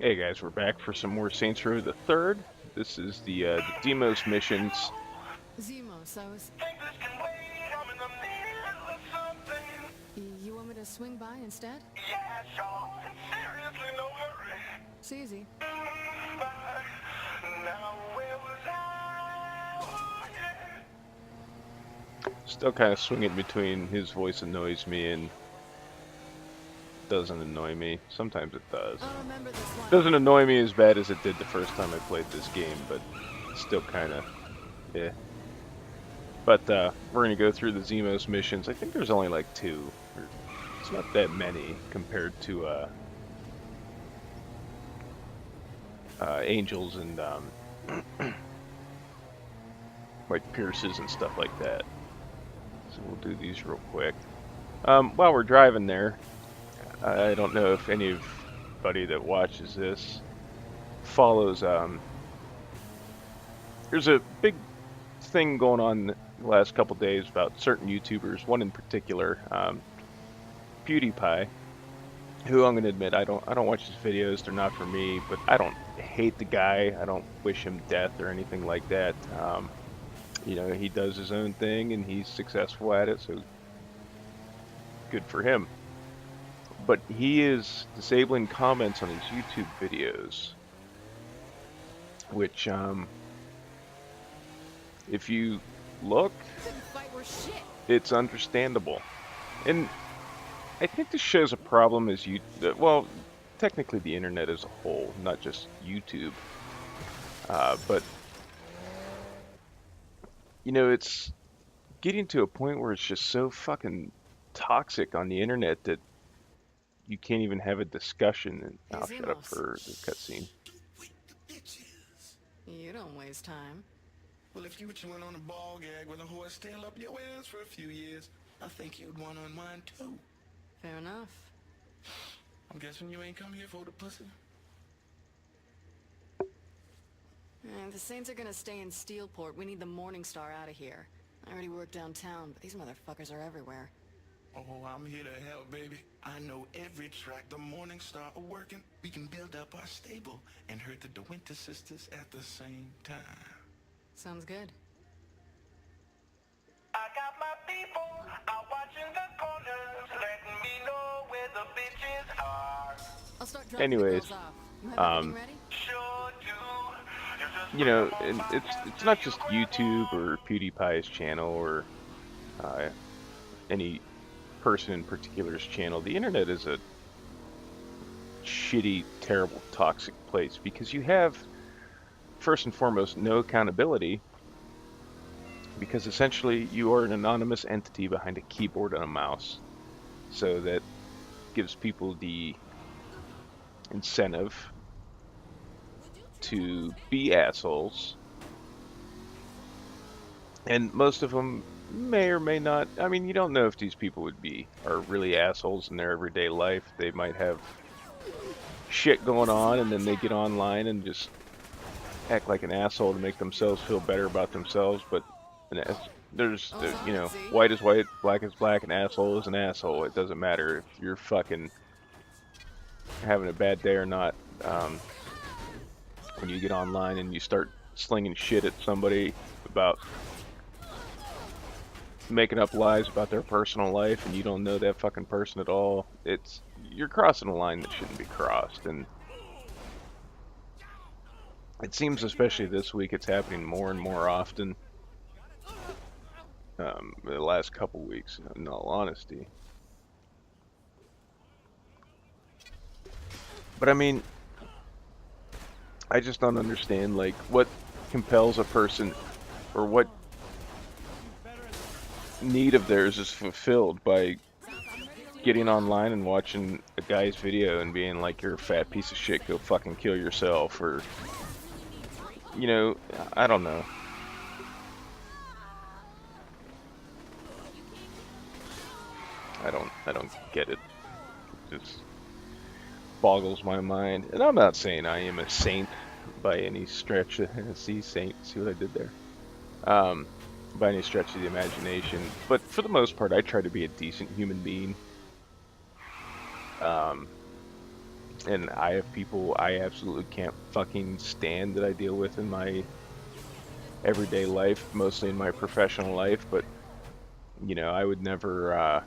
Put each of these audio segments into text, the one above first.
Hey guys, we're back for some more Saints Row the Third. This is the Zimos missions. Zimos, you want me to swing by instead? Yeah, sure. Seriously, no hurry. It's easy. Now where was I? Oh, yeah. Still kind of swinging between his voice annoys me and doesn't annoy me. Sometimes it does. I'll remember this one. Doesn't annoy me as bad as it did the first time I played this game, but still kind of, yeah. But we're gonna go through the Zimos missions. I think there's only like two. It's not that many compared to Angels and like Pierces and stuff like that. So we'll do these real quick. While we're driving there, I don't know if anybody that watches this follows. There's a big thing going on the last couple days about certain YouTubers. One in particular, PewDiePie, who I'm gonna admit I don't watch his videos. They're not for me. But I don't hate the guy. I don't wish him death or anything like that. You know, he does his own thing and he's successful at it, so good for him. But he is disabling comments on his YouTube videos, which, if you look, Couldn't fight worth shit. it's understandable. And I think this shows a problem as well, technically the internet as a whole, not just YouTube. But, you know, it's getting to a point where it's just so fucking toxic on the internet that you can't even have a discussion. And I'll shut up for the cutscene. With the bitches. You don't waste time. Well, if you were chewing on a ball gag with a horse tail up your ass for a few years, I think you'd want to unwind too. Fair enough. I'm guessing you ain't come here for the pussy. The Saints are gonna stay in Steelport. We need the Morning Star out of here. I already work downtown, but these motherfuckers are everywhere. Oh, I'm here to help, baby. I know every track the Morning Star are working. We can build up our stable and hurt the Winter Sisters at the same time. Sounds good. I got my people out watching the corners, letting me know where the bitches are. I'll start dropping Anyways, the girls off. You have everything ready? Sure do. You just you bring know, 'em on and by it's not till just you YouTube ready. or PewDiePie's channel or any person in particular's channel. The internet is a shitty, terrible, toxic place because you have, first and foremost, no accountability, because essentially you are an anonymous entity behind a keyboard and a mouse. So that gives people the incentive to be assholes. And most of them may or may not. I mean, you don't know if these people are really assholes in their everyday life. They might have shit going on, and then they get online and just act like an asshole to make themselves feel better about themselves. But there's, you know, white is white, black is black, an asshole is an asshole. It doesn't matter if you're fucking having a bad day or not. When you get online and you start slinging shit at somebody about making up lies about their personal life and you don't know that fucking person at all, you're crossing a line that shouldn't be crossed. And it seems, especially this week, it's happening more and more often. The last couple weeks, in all honesty. But I mean, I just don't understand, like, what compels a person, or what need of theirs is fulfilled by getting online and watching a guy's video and being like, you're a fat piece of shit, go fucking kill yourself, or, you know, I don't know. I don't get it. It just boggles my mind. And I'm not saying I am a saint by any stretch. See, saint, see what I did there? By any stretch of the imagination. But for the most part, I try to be a decent human being. And I have people I absolutely can't fucking stand that I deal with in my everyday life, mostly in my professional life, but I would never a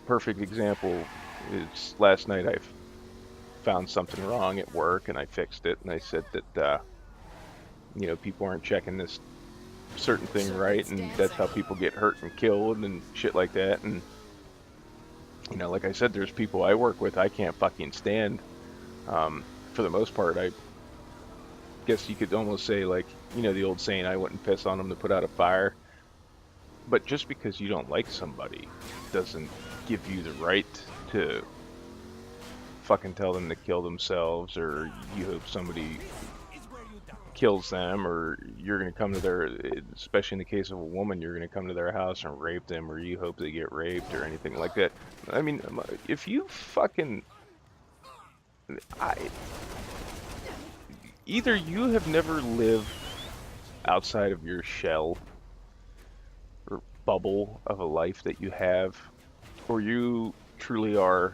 perfect example is last night I found something wrong at work and I fixed it and I said that people aren't checking this certain thing right, Circuit's and that's how dancing. people get hurt and killed and shit like that. And like I said, there's people I work with I can't fucking stand. For the most part, I guess you could almost say, like, the old saying, I wouldn't piss on them to put out a fire. But just because you don't like somebody doesn't give you the right to fucking tell them to kill themselves, or you hope somebody kills them, or you're going to come to their, especially in the case of a woman, you're going to come to their house and rape them, or you hope they get raped or anything like that. I mean, if you fucking, I, either you have never lived outside of your shell or bubble of a life that you have, or you truly are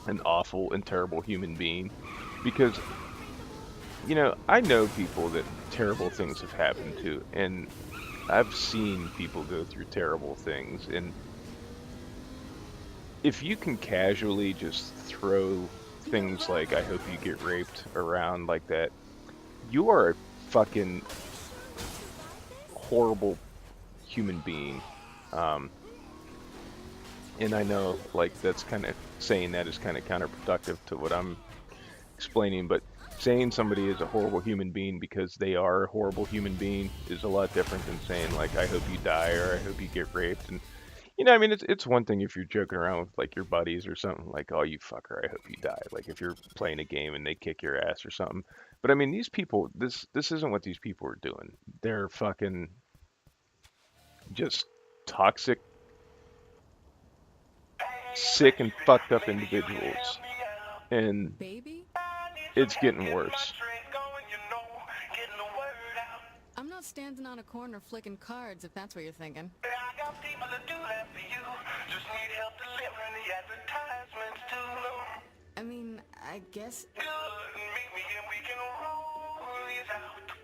an awful and terrible human being. Because, I know people that terrible things have happened to, and I've seen people go through terrible things. And if you can casually just throw things like, I hope you get raped around like that, you are a fucking horrible human being. Um, and I know, like, that's kind of saying that is kind of counterproductive to what I'm explaining, but saying somebody is a horrible human being because they are a horrible human being is a lot different than saying, like, I hope you die or I hope you get raped. And I mean, it's one thing if you're joking around with like your buddies or something, like, oh, you fucker, I hope you die. Like if you're playing a game and they kick your ass or something. But I mean, these people, this isn't what these people are doing. They're fucking just toxic, sick, and fucked up individuals. And Baby? it's getting worse. I'm not standing on a corner flicking cards, if that's what you're thinking. I got people that do that for you. Just need help delivering the advertisements too. I mean, I guess... Good, meet me and we can roll these out.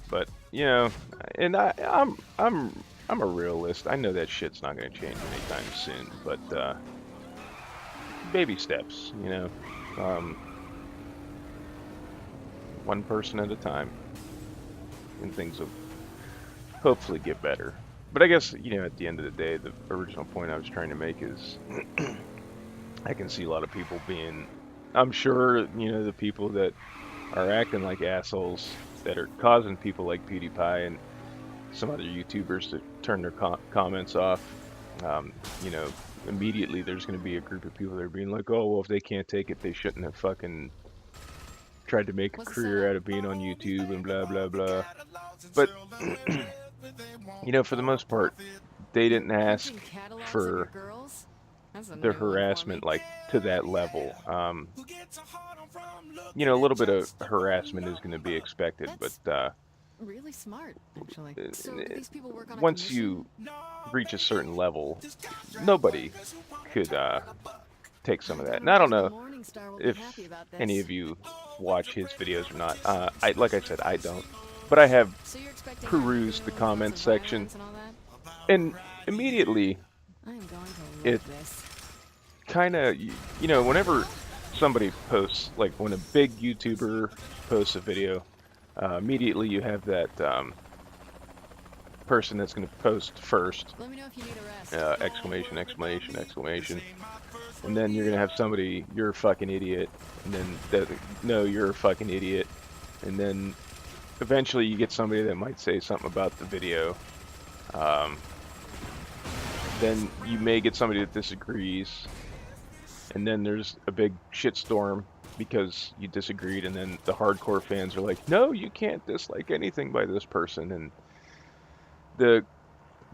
But and I'm a realist. I know that shit's not going to change anytime soon. But baby steps, um, one person at a time, and things will hopefully get better. But I guess at the end of the day, the original point I was trying to make is I can see a lot of people being. I'm sure the people that are acting like assholes that are causing people like PewDiePie and some other YouTubers to turn their comments off. Um, you know, Immediately there's going to be a group of people that are being like, oh, well, if they can't take it, they shouldn't have fucking tried to make a What's the career setup? out of being on YouTube and blah, blah, blah. But, for the most part, they didn't ask Printing catalogs of your for girls? That's a the new one for harassment me. like to that level. A little bit of harassment is going to be expected, but That's really smart, actually. So do these people work on a once commission? you reach a certain level, nobody could take some of that. And I don't The know Morning Star will be if happy about any this. of you watch his videos or not. Like I said, I don't, but I have So you're expecting perused the lots of comments section, violence and all that? and immediately I am going to it love this. kind of, whenever somebody posts, like when a big YouTuber posts a video, immediately you have that person that's going to post first, Let me know if you need a rest. exclamation, exclamation, exclamation. And then you're going to have somebody, you're a fucking idiot. And then, no, you're a fucking idiot. And then eventually you get somebody that might say something about the video. Then you may get somebody that disagrees. And then there's a big shitstorm because you disagreed. And then the hardcore fans are like, no, you can't dislike anything by this person. And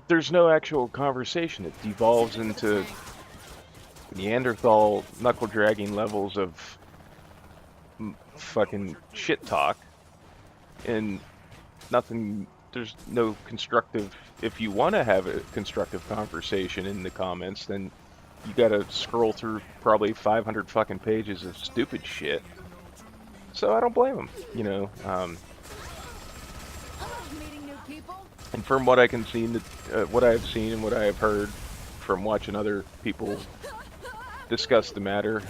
there's no actual conversation. It devolves into Neanderthal knuckle dragging levels of fucking shit talk, and nothing there's no constructive. If you want to have a constructive conversation in the comments, then you gotta scroll through probably 500 fucking pages of stupid shit. So I don't blame them, you know. Meeting new people? And from what I can see, what I have seen and what I have heard from watching other people discuss the matter,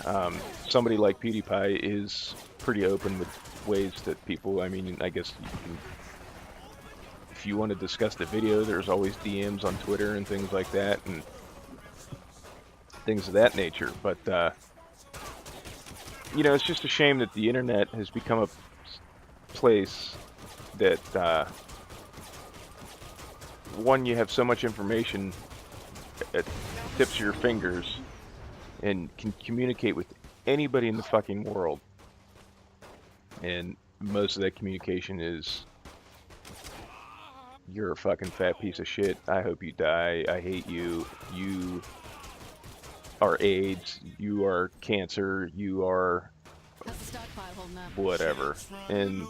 somebody like PewDiePie is pretty open with ways that people, I mean, I guess you can, if you want to discuss the video, there's always DMs on Twitter and things like that, and things of that nature. But, you know, it's just a shame that the internet has become a place that, one, you have so much information at the tips of your fingers and can communicate with anybody in the fucking world. And most of that communication is, you're a fucking fat piece of shit. I hope you die. I hate you. You are AIDS. You are cancer. You are How's the stockpile holding up? whatever. And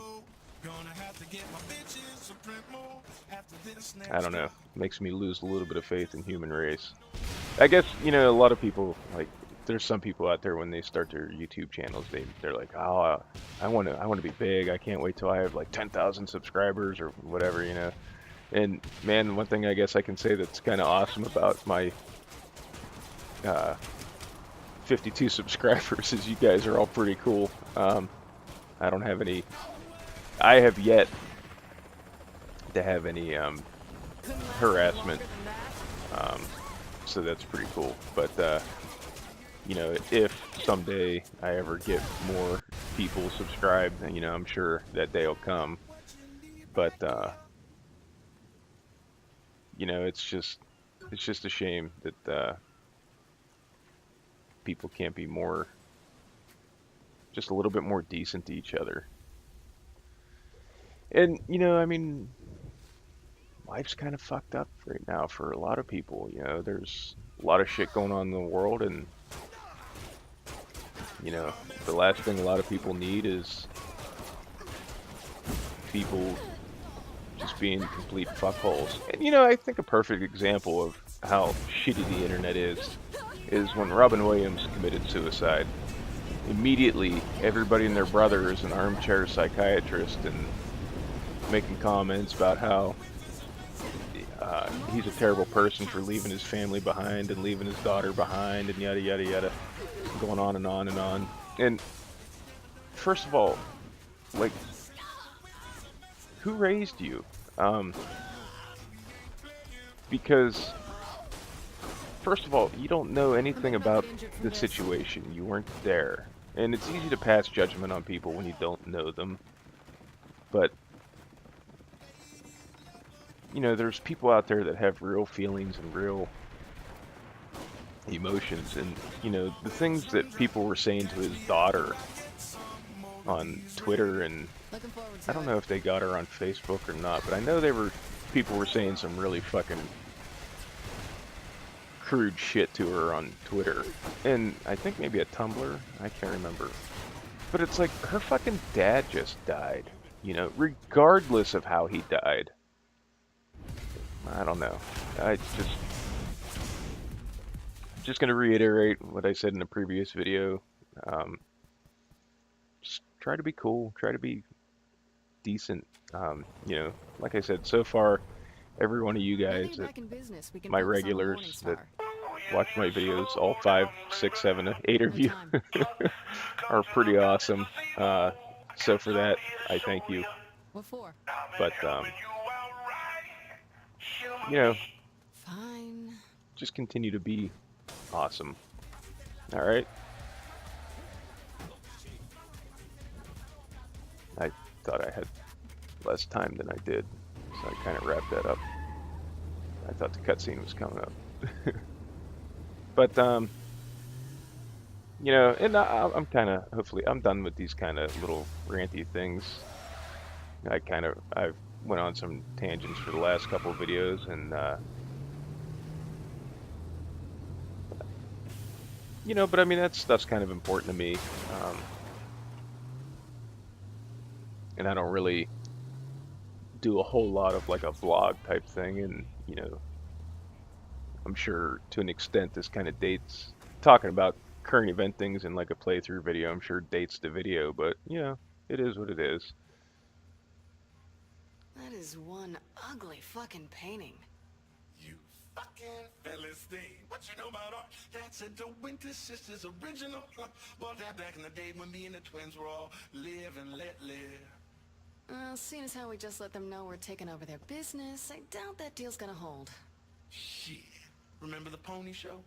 I don't know. Makes me lose a little bit of faith in human race. I guess, you know, a lot of people, like, there's some people out there when they start their YouTube channels, they're like, oh, I want to be big. I can't wait till I have like 10,000 subscribers or whatever, you know. And man, one thing I guess I can say that's kind of awesome about my 52 subscribers is you guys are all pretty cool. I don't have any. I have yet to have any harassment, so that's pretty cool. But you know, if someday I ever get more people subscribed, then, you know, I'm sure that day will come. But you know, it's just a shame that people can't be more, just a little bit more decent to each other. And, you know, I mean, life's kind of fucked up right now for a lot of people. You know, there's a lot of shit going on in the world, and, you know, the last thing a lot of people need is people just being complete fuckholes. And, you know, I think a perfect example of how shitty the internet is when Robin Williams committed suicide. Immediately, everybody and their brother is an armchair psychiatrist and making comments about how he's a terrible person for leaving his family behind and leaving his daughter behind and yada yada yada, going on and on and on. And first of all, like, who raised you? Because first of all, you don't know anything about the situation. You weren't there. And it's easy to pass judgment on people when you don't know them. But, you know, there's people out there that have real feelings and real emotions. And, you know, the things that people were saying to his daughter on Twitter, and I don't know if they got her on Facebook or not, but I know people were saying some really fucking crude shit to her on Twitter, and I think maybe a Tumblr, I can't remember. But it's like, her fucking dad just died, you know, regardless of how he died. I don't know. Just gonna reiterate what I said in the previous video. Just try to be cool, try to be decent. You know, like I said, so far, every one of you guys, my regulars that watch my videos, all 5, 6, 7, 8 of you, are pretty awesome. So for that, I thank you. What for? But, you know, Fine. just continue to be awesome. Alright? I thought I had less time than I did, so I kind of wrapped that up. I thought the cutscene was coming up. But, you know, and I'm kind of, hopefully, I'm done with these kind of little ranty things. I went on some tangents for the last couple of videos, and, you know, but I mean, that stuff's kind of important to me. And I don't really do a whole lot of like a vlog type thing, and you know, I'm sure to an extent this kind of dates talking about current event things in like a playthrough video. I'm sure dates the video, but you know, it is what it is. That is one ugly fucking painting. You fucking Philistine. What you know about art? That's a DeWinter Sisters original. Bought that back in the day when me and the twins were all live and let live. Seeing as how we just let them know we're taking over their business, I doubt that deal's gonna hold. Shit. Remember the pony show?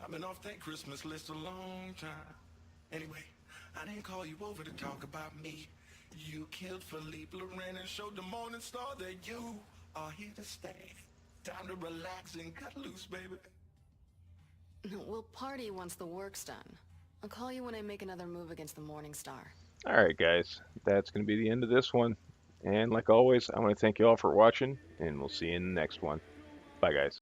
I've been off that Christmas list a long time. Anyway, I didn't call you over to talk about me. You killed Philippe Loren and showed the Morning Star that you are here to stay. Time to relax and cut loose, baby. We'll party once the work's done. I'll call you when I make another move against the Morning Star. All right, guys, that's going to be the end of this one. And like always, I want to thank you all for watching, and we'll see you in the next one. Bye, guys.